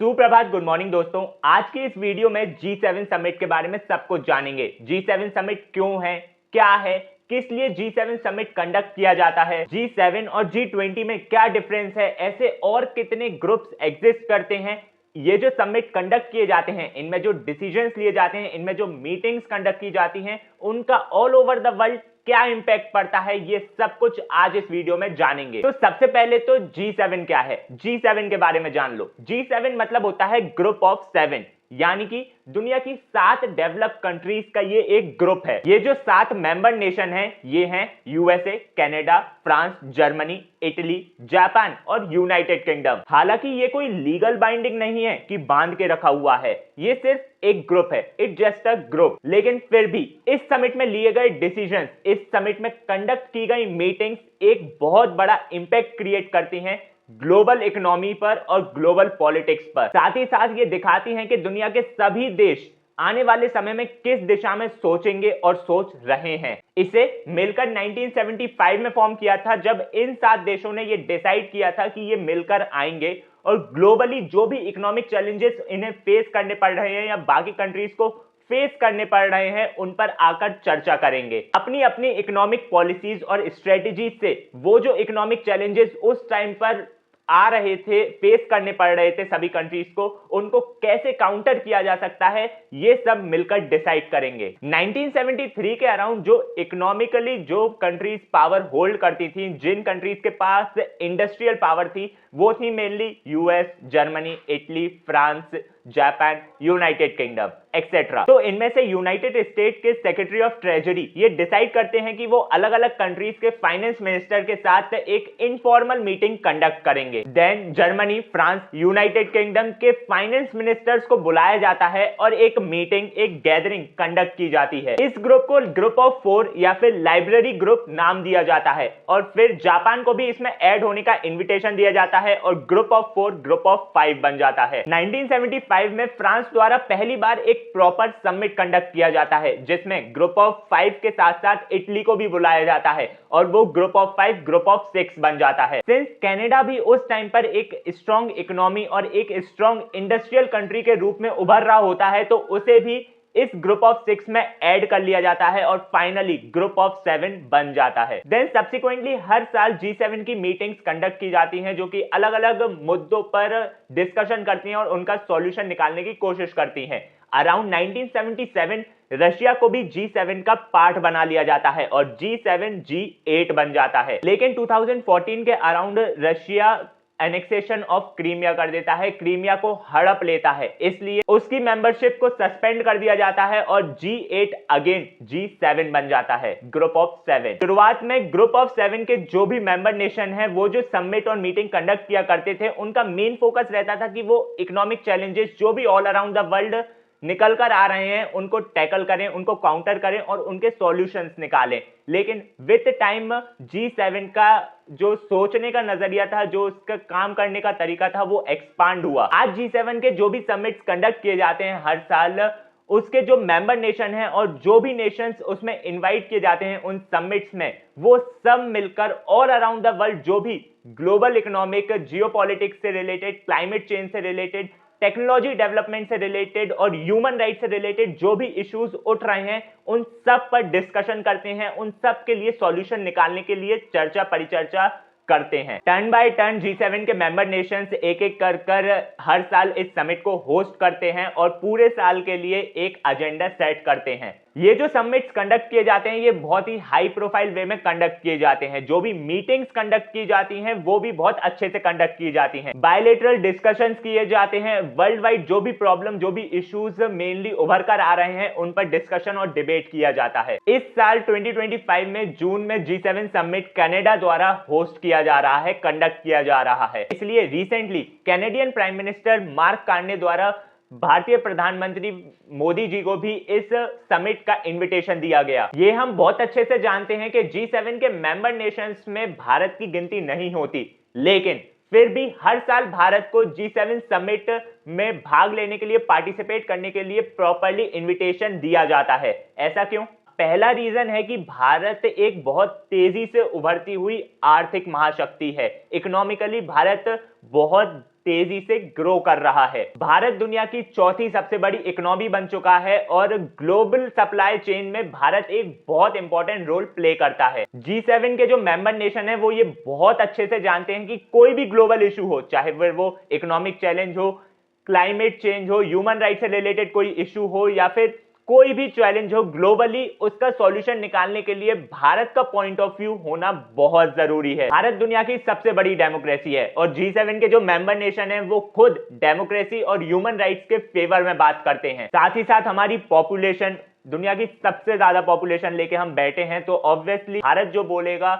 सुप्रभात, good morning दोस्तों। आज की इस वीडियो में G7 समिट के बारे में सब कुछ जानेंगे। G7 समिट क्यों है, क्या है, किस लिए G7 समिट कंडक्ट किया जाता है, G7 और G20 में क्या डिफरेंस है, ऐसे और कितने ग्रुप्स एग्जिस्ट करते हैं। ये जो समिट कंडक्ट किए जाते हैं, इनमें जो डिसीजंस लिए जाते हैं, इनमें जो मीटिंग्स कंडक्ट की जाती हैं, उनका ऑल ओवर द वर्ल्ड क्या इंपैक्ट पड़ता है, ये सब कुछ आज इस वीडियो में जानेंगे। तो सबसे पहले तो G7 क्या है, G7 के बारे में जान लो। G7 मतलब होता है ग्रुप ऑफ 7, यानी कि दुनिया की 7 डेवलप कंट्रीज का ये एक ग्रुप है। ये जो 7 मेंबर नेशन हैं, ये हैं USA, Canada, France, Germany, Italy, Japan और यूनाइटेड किंगडम। हालांकि ये कोई लीगल बाइंडिंग नहीं है कि बांध के रखा हुआ है, ये सिर्फ एक ग्रुप है, इट जस्ट अ ग्रुप। लेकिन फिर भी इस समिट में लिए गए डिसीजंस, इस समिट में कंडक्ट की गई मीटिंग्स एक बहुत बड़ा इंपैक्ट क्रिएट करती हैं ग्लोबल इकोनॉमी पर और ग्लोबल पॉलिटिक्स पर। साथ ही साथ ये दिखाती हैं कि दुनिया के सभी देश आने वाले समय में किस दिशा में सोचेंगे और सोच रहे हैं। इसे मिलकर 1975 में फॉर्म किया था, जब इन 7 देशों ने ये डिसाइड किया था कि ये मिलकर आएंगे और ग्लोबली जो भी इकोनॉमिक चैलेंजेस इन्हें फेस करने पड़ रहे हैं या बाकी कंट्रीज को फेस करने पड़ रहे हैं, उन पर आकर चर्चा करेंगे। अपनी अपनी इकोनॉमिक पॉलिसीज और स्ट्रेटेजीज से वो जो इकोनॉमिक चैलेंजेस उस टाइम पर आ रहे थे, फेस करने पड़ रहे थे सभी कंट्रीज को, उनको कैसे काउंटर किया जा सकता है, ये सब मिलकर डिसाइड करेंगे। 1973 के अराउंड जो इकोनॉमिकली जो कंट्रीज पावर होल्ड करती थी, जिन कंट्रीज के पास इंडस्ट्रियल पावर थी, वो थी mainly US, Germany, Italy, France, Japan, United kingdom etcetera. तो इनमें से यूनाइटेड स्टेट के सेक्रेटरी ऑफ ट्रेजरी ये डिसाइड करते हैं कि वो अलग अलग कंट्रीज के फाइनेंस मिनिस्टर के साथ एक इनफॉर्मल मीटिंग कंडक्ट करेंगे। Then Germany, France, United Kingdom के फाइनेंस मिनिस्टर्स को बुलाया जाता है और एक मीटिंग, एक गैदरिंग कंडक्ट की जाती है। इस ग्रुप को ग्रुप ऑफ 4 या फिर लाइब्रेरी ग्रुप नाम दिया जाता है और फिर जापान को भी इसमें ऐड होने का इन्विटेशन दिया जाता है और ग्रुप ऑफ 4 ग्रुप ऑफ 5 बन जाता है। 1975 में फ्रांस द्वारा पहली बार एक प्रॉपर समिट कंडक्ट किया जाता है, जिसमें ग्रुप ऑफ 5 के साथ साथ इटली को भी बुलाया जाता है और वो ग्रुप ऑफ 5 ग्रुप ऑफ 6 बन जाता है। सिंस कनाडा भी उस टाइम पर एक स्ट्रॉन्ग इकोनॉमी और एक स्ट्रॉन्ग इंडस्ट्रियल कंट्री के रूप में उभर रहा होता है, तो उसे भी इस ग्रुप ऑफ 6 में ऐड कर लिया जाता है और फाइनली ग्रुप ऑफ 7 बन जाता है। देन सब्सिक्वेंटली हर साल G7 की मीटिंग्स कंडक्ट की जाती हैं, जो कि अलग अलग मुद्दों पर डिस्कशन करती हैं और उनका सॉल्यूशन निकालने की कोशिश करती हैं। अराउंड 1977 रशिया को भी G7 का पार्ट बना लिया जाता है और G7 G8 बन जाता है। लेकिन 2014 के around Russia annexation of Crimea कर देता है, क्रीमिया को हड़प लेता है, इसलिए उसकी मेंबरशिप को सस्पेंड कर दिया जाता है और G8 अगेन G7 बन जाता है, ग्रुप ऑफ 7। शुरुआत में ग्रुप ऑफ 7 के जो भी मेंबर नेशन हैं, वो जो समिट और मीटिंग कंडक्ट किया करते थे, उनका मेन फोकस रहता था कि वो इकोनॉमिक चैलेंजेस जो भी ऑल अराउंड द वर्ल्ड निकल कर आ रहे हैं, उनको टैकल करें, उनको काउंटर करें और उनके सॉल्यूशंस निकालें। लेकिन विद टाइम G7 का जो सोचने का नजरिया था, जो उसका काम करने का तरीका था, वो एक्सपांड हुआ। आज G7 के जो भी समिट्स कंडक्ट किए जाते हैं हर साल, उसके जो मेंबर नेशन हैं और जो भी नेशंस उसमें इनवाइट किए जाते हैं उन समिट्स में, वो सब मिलकर ऑल अराउंड द वर्ल्ड जो भी ग्लोबल इकोनॉमिक, जियोपॉलिटिक्स से रिलेटेड, क्लाइमेट चेंज से रिलेटेड, टेक्नोलॉजी डेवलपमेंट से रिलेटेड और ह्यूमन राइट से रिलेटेड जो भी इश्यूज उठ रहे हैं, उन सब पर डिस्कशन करते हैं, उन सब के लिए सॉल्यूशन निकालने के लिए चर्चा परिचर्चा करते हैं। टर्न बाय टर्न G7 के मेंबर नेशंस एक एक कर हर साल इस समिट को होस्ट करते हैं और पूरे साल के लिए एक एजेंडा सेट करते हैं। ये जो समिट्स कंडक्ट किए जाते हैं, ये बहुत ही हाई प्रोफाइल वे में कंडक्ट किए जाते हैं। जो भी मीटिंग्स कंडक्ट की जाती हैं, वो भी बहुत अच्छे से कंडक्ट की जाती हैं। बायलैटरल डिस्कशंस किए जाते हैं। वर्ल्ड वाइड जो भी प्रॉब्लम, जो भी इश्यूज मेनली उभर कर आ रहे हैं, उन पर डिस्कशन और डिबेट किया जाता है। इस साल 2025 में जून में G7 समिट कनाडा द्वारा होस्ट किया जा रहा है, कंडक्ट किया जा रहा है। इसलिए recently Canadian prime minister Mark Carney द्वारा भारतीय प्रधानमंत्री मोदी जी को भी इस समिट का इनविटेशन दिया गया। ये हम बहुत अच्छे से जानते हैं कि G7 के मेंबर नेशंस में भारत की गिनती नहीं होती, लेकिन फिर भी हर साल भारत को G7 समिट में भाग लेने के लिए, पार्टिसिपेट करने के लिए प्रॉपर्ली इनविटेशन दिया जाता है। ऐसा क्यों? पहला रीजन है कि भारत एक बहुत तेजी से उभरती हुई आर्थिक महाशक्ति है। इकोनॉमिकली भारत बहुत तेजी से ग्रो कर रहा है। भारत दुनिया की चौथी सबसे बड़ी इकोनॉमी बन चुका है और ग्लोबल सप्लाई चेन में भारत एक बहुत इंपॉर्टेंट रोल प्ले करता है। G7 के जो मेंबर नेशन है वो ये बहुत अच्छे से जानते हैं कि कोई भी ग्लोबल इशू हो, चाहे वो इकोनॉमिक चैलेंज हो, क्लाइमेट चेंज हो, ह्यूमन राइट से रिलेटेड कोई इशू हो या फिर कोई भी चैलेंज हो ग्लोबली, उसका सॉल्यूशन निकालने के लिए भारत का पॉइंट ऑफ व्यू होना बहुत जरूरी है। भारत दुनिया की सबसे बड़ी डेमोक्रेसी है और G7 के जो मेंबर नेशन हैं वो खुद डेमोक्रेसी और ह्यूमन राइट्स के फेवर में बात करते हैं। साथ ही साथ हमारी पॉपुलेशन, दुनिया की सबसे ज्यादा पॉपुलेशन लेके हम बैठे हैं, तो ऑब्वियसली भारत जो बोलेगा,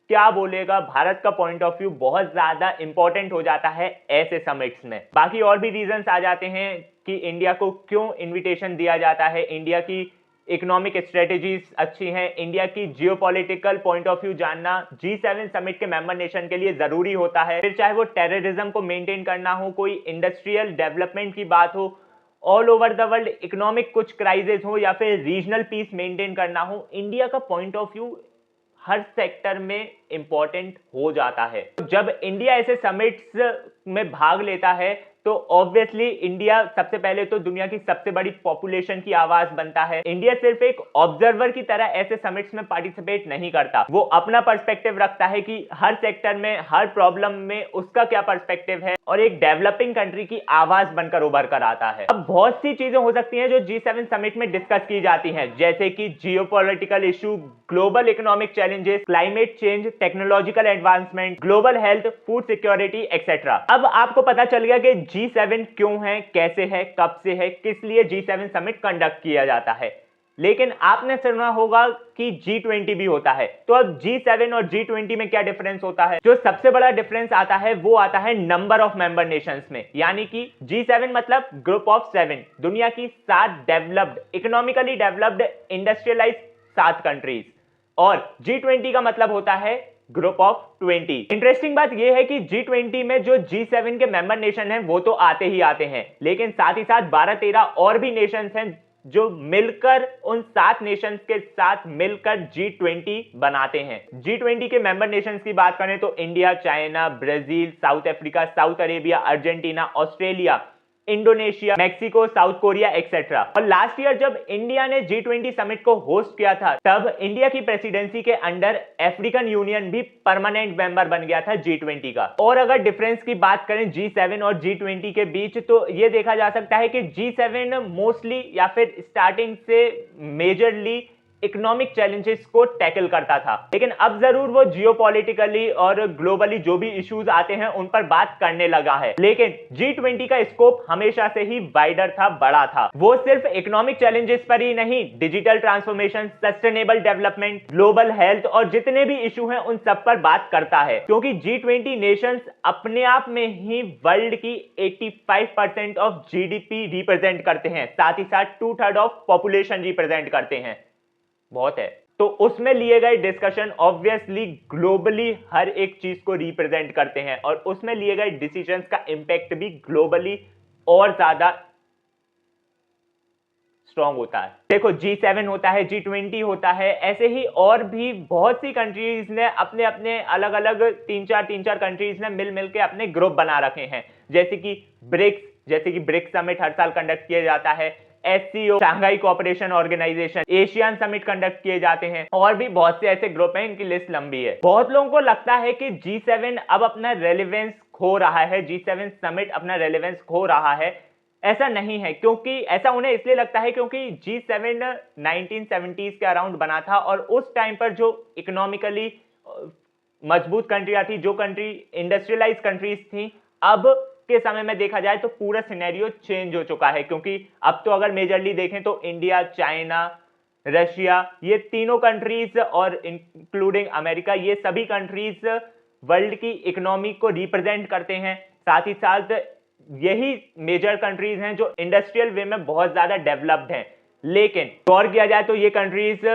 क्या बोलेगा, भारत का पॉइंट ऑफ व्यू बहुत ज्यादा इंपॉर्टेंट हो जाता है ऐसे समिट्स में। बाकी और भी रीजंस आ जाते हैं कि इंडिया को क्यों इनविटेशन दिया जाता है। इंडिया की इकोनॉमिक स्ट्रेटेजीज अच्छी हैं, इंडिया की जियोपॉलिटिकल पॉइंट ऑफ व्यू जानना G7 समिट के मेंबर नेशन के लिए जरूरी होता है। फिर चाहे वो टेररिज्म को मेंटेन करना हो, कोई इंडस्ट्रियल डेवलपमेंट की बात हो, all over the world economic कुछ क्राइसिस हो या फिर रीजनल पीस मेंटेन करना हो, इंडिया का point of view her sector में इंपॉर्टेंट हो जाता है। जब इंडिया ऐसे समिट्स में भाग लेता है तो ऑब्वियसली इंडिया सबसे पहले तो दुनिया की सबसे बड़ी पॉपुलेशन की आवाज बनता है। इंडिया सिर्फ एक ऑब्जर्वर की तरह ऐसे समिट्स में पार्टिसिपेट नहीं करता, वो अपना पर्सपेक्टिव रखता है कि हर सेक्टर में, हर प्रॉब्लम में उसका क्या पर्सपेक्टिव है और एक डेवलपिंग कंट्री की आवाज बनकर उभर कर आता है। अब बहुत सी चीजें हो सकती हैं जो G7 समिट में डिस्कस की जाती हैं, जैसे कि geopolitical issue, global economic challenges, climate change, technological advancement, global health, food security etcetera. अब आपको पता चल गया कि G7 क्यों है, कैसे है, कब से है, किस लिए G7 समिट कंडक्ट किया जाता है। लेकिन आपने सुना होगा कि G20 भी होता है, तो अब G7 और G20 में क्या डिफरेंस होता है? जो सबसे बड़ा डिफरेंस आता है वो आता है नंबर ऑफ मेंबर नेशंस में, यानी कि G7 मतलब ग्रुप ऑफ 7, दुनिया की 7 developed, economically developed, industrialised 7 countries, और G20 का मतलब होता है ग्रुप ऑफ 20। इंटरेस्टिंग बात यह है कि G20 में जो G7 के मेंबर नेशन हैं वो तो आते ही आते हैं, लेकिन साथ ही साथ 12-13 और भी नेशंस हैं जो मिलकर उन 7 नेशंस के साथ मिलकर G20 बनाते हैं। G20 के मेंबर नेशंस की बात करें तो India, China, Brazil, south Africa, south Arabia, Argentina, Australia, Indonesia, Mexico, south Korea etcetera. और लास्ट ईयर जब इंडिया ने G20 समिट को होस्ट किया था, तब इंडिया की प्रेसिडेंसी के अंडर अफ्रीकन यूनियन भी परमानेंट मेंबर बन गया था G20 का। और अगर डिफरेंस की बात करें G7 और G20 के बीच, तो यह देखा जा सकता है कि G7 मोस्टली या फिर स्टार्टिंग से मेजरली इकोनॉमिक चैलेंजेस को टैकल करता था, लेकिन अब जरूर वो जियोपॉलिटिकली और ग्लोबली जो भी इश्यूज आते हैं उन पर बात करने लगा है। लेकिन G20 का स्कोप हमेशा से ही वाइडर था, बड़ा था। वो सिर्फ इकोनॉमिक चैलेंजेस पर ही नहीं, digital transformation, sustainable development, global health और जितने भी इशू हैं उन सब पर बात करता है, क्योंकि G20 नेशंस अपने आप में ही वर्ल्ड की 85% ऑफ GDP रिप्रेजेंट करते हैं, साथ ही साथ 2/3 ऑफ पॉपुलेशन रिप्रेजेंट करते हैं। बहुत है। तो उसमें लिए गए डिस्कशन ऑब्वियसली ग्लोबली हर एक चीज को रिप्रेजेंट करते हैं और उसमें लिए गए डिसीजंस का इंपैक्ट भी ग्लोबली और ज्यादा स्ट्रॉन्ग होता है। देखो G7 होता है, G20 होता है, ऐसे ही और भी बहुत सी कंट्रीज ने अपने अपने अलग अलग 3-4 कंट्रीज ने मिल के अपने ग्रुप बना रखे हैं, जैसे कि ब्रिक्स समिट हर साल कंडक्ट किया जाता है, SCO Shanghai cooperation organisation, Asian summit conduct किए जाते हैं, और भी बहुत से ऐसे ग्रुप हैं, इनकी लिस्ट लंबी है। बहुत लोगों को लगता है कि G7 अब अपना रेलेवेंस खो रहा है, G7 समिट अपना रेलेवेंस खो रहा है। ऐसा नहीं है, क्योंकि ऐसा उन्हें इसलिए लगता है क्योंकि G7 1970s के अराउंड बना था और उस टाइम पर जो इकोनॉमिकली मजबूत कंट्रियां थी, जो कंट्री इंडस्ट्रियलाइज कंट्रीज थी, अब के समय में देखा जाए तो पूरा सिनेरियो चेंज हो चुका है, क्योंकि अब तो अगर मेजरली देखें तो इंडिया, चाइना, रशिया, ये तीनों कंट्रीज और इंक्लूडिंग अमेरिका, ये सभी कंट्रीज वर्ल्ड की इकोनॉमी को रिप्रेजेंट करते हैं। साथ ही साथ यही मेजर कंट्रीज हैं जो इंडस्ट्रियल वे में बहुत ज्यादा डेवलप्ड हैं, लेकिन गौर किया जाए तो ये कंट्रीज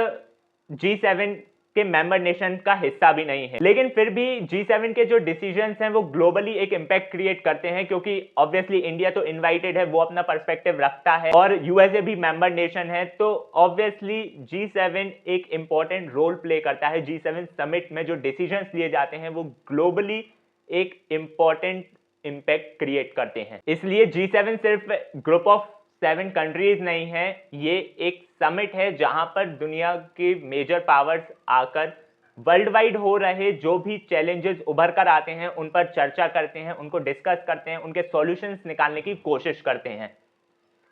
G7 के मेंबर नेशन का हिस्सा भी नहीं है। लेकिन फिर भी G7 के जो डिसीजंस हैं वो ग्लोबली एक इंपैक्ट क्रिएट करते हैं, क्योंकि ऑब्वियसली इंडिया तो इनवाइटेड है, वो अपना पर्सपेक्टिव रखता है, और यूएसए भी मेंबर नेशन है, तो ऑब्वियसली G7 एक इंपॉर्टेंट रोल प्ले करता है। G7 समिट में जो डिसीजंस लिए जाते हैं वो ग्लोबली एक इंपॉर्टेंट इम्पैक्ट क्रिएट करते हैं। इसलिए G7 सिर्फ ग्रुप ऑफ 7 कंट्रीज नहीं है, ये एक समिट है जहां पर दुनिया के मेजर पावर्स आकर वर्ल्ड वाइड हो रहे जो भी चैलेंजेस उभर कर आते हैं उन पर चर्चा करते हैं, उनको डिस्कस करते हैं, उनके सॉल्यूशंस निकालने की कोशिश करते हैं।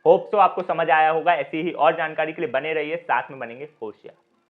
होप सो आपको समझ आया होगा। ऐसी ही और जानकारी के लिए बने रहिए, साथ में बनेंगे होशियार।